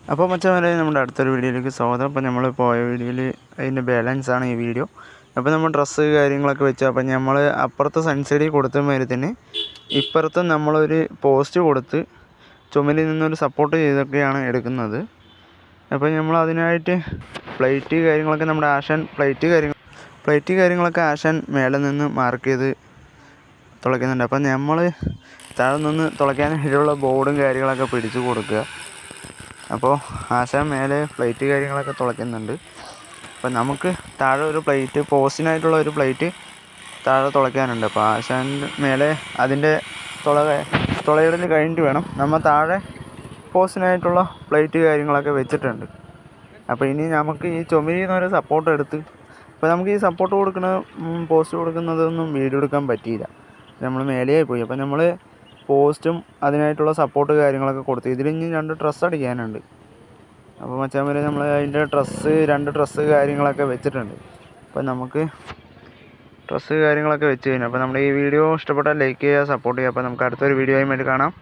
അപ്പോൾ മച്ചാന്മാരെ, നമ്മുടെ അടുത്തൊരു വീഡിയോയിലേക്ക് സ്വാഗതം. അപ്പോൾ നമ്മൾ പോയ വീഡിയോയിൽ അതിൻ്റെ ബാലൻസാണ് ഈ വീഡിയോ. അപ്പോൾ നമ്മൾ ഡ്രസ്സ് കാര്യങ്ങളൊക്കെ വെച്ചു. അപ്പോൾ നമ്മൾ അപ്പുറത്തെ സൺസൈഡിൽ കൊടുത്ത മാതിരി തന്നെ ഇപ്പുറത്തും നമ്മളൊരു പോസ്റ്റ് കൊടുത്ത് ചുമലിൽ നിന്നൊരു സപ്പോർട്ട് ചെയ്തൊക്കെയാണ് എടുക്കുന്നത്. അപ്പോൾ നമ്മൾ അതിനായിട്ട് പ്ലേറ്റ് കാര്യങ്ങളൊക്കെ നമ്മുടെ പ്ലേറ്റ് കാര്യങ്ങളൊക്കെ ആശാൻ മേലെ നിന്ന് മാർക്ക് ചെയ്ത് തുളയ്ക്കുന്നുണ്ട്. അപ്പം നമ്മൾ താഴെ നിന്ന് തുളയ്ക്കാനായിട്ടുള്ള ബോർഡും കാര്യങ്ങളൊക്കെ പിടിച്ച് കൊടുക്കുക. അപ്പോൾ ആശാൻ മേലെ പ്ലേറ്റ് കാര്യങ്ങളൊക്കെ തുളയ്ക്കുന്നുണ്ട്. അപ്പം നമുക്ക് താഴെ ഒരു പ്ലേറ്റ്, പോസ്റ്റിനായിട്ടുള്ള ഒരു പ്ലേറ്റ് താഴെ തുളയ്ക്കാനുണ്ട്. അപ്പോൾ ആശാൻ്റെ മേലെ അതിൻ്റെ തുളയിടൽ കഴിഞ്ഞിട്ട് വേണം നമ്മൾ താഴെ പോസ്റ്റിനായിട്ടുള്ള പ്ലേറ്റ് കാര്യങ്ങളൊക്കെ വെച്ചിട്ടുണ്ട്. അപ്പോൾ ഇനി നമുക്ക് ഈ ചുമരിൽ നിന്നൊരു സപ്പോർട്ട് എടുത്ത്, അപ്പോൾ നമുക്ക് ഈ സപ്പോർട്ട് കൊടുക്കുന്ന പോസ്റ്റ് കൊടുക്കുന്നതൊന്നും വീഡിയോ എടുക്കാൻ പറ്റിയില്ല, നമ്മൾ മേലെയായി പോയി. അപ്പോൾ നമ്മൾ പോസ്റ്റും അതിനായിട്ടുള്ള സപ്പോർട്ട് കാര്യങ്ങളൊക്കെ കൊടുത്തു. ഇതിലിനി 2 ഡ്രസ്സ് അടിക്കാനുണ്ട്. അപ്പോൾ മച്ചാന്മാരെ, നമ്മൾ അതിൻ്റെ രണ്ട് ഡ്രസ്സ് കാര്യങ്ങളൊക്കെ വെച്ചിട്ടുണ്ട്. അപ്പോൾ നമുക്ക് ഡ്രസ്സ് കാര്യങ്ങളൊക്കെ വെച്ച് കഴിഞ്ഞു. അപ്പോൾ നമ്മുടെ ഈ വീഡിയോ ഇഷ്ടപ്പെട്ടാൽ ലൈക്ക് ചെയ്യുക, സപ്പോർട്ട് ചെയ്യുക. അപ്പോൾ നമുക്ക് അടുത്തൊരു വീഡിയോയുമായിട്ട് കാണാം.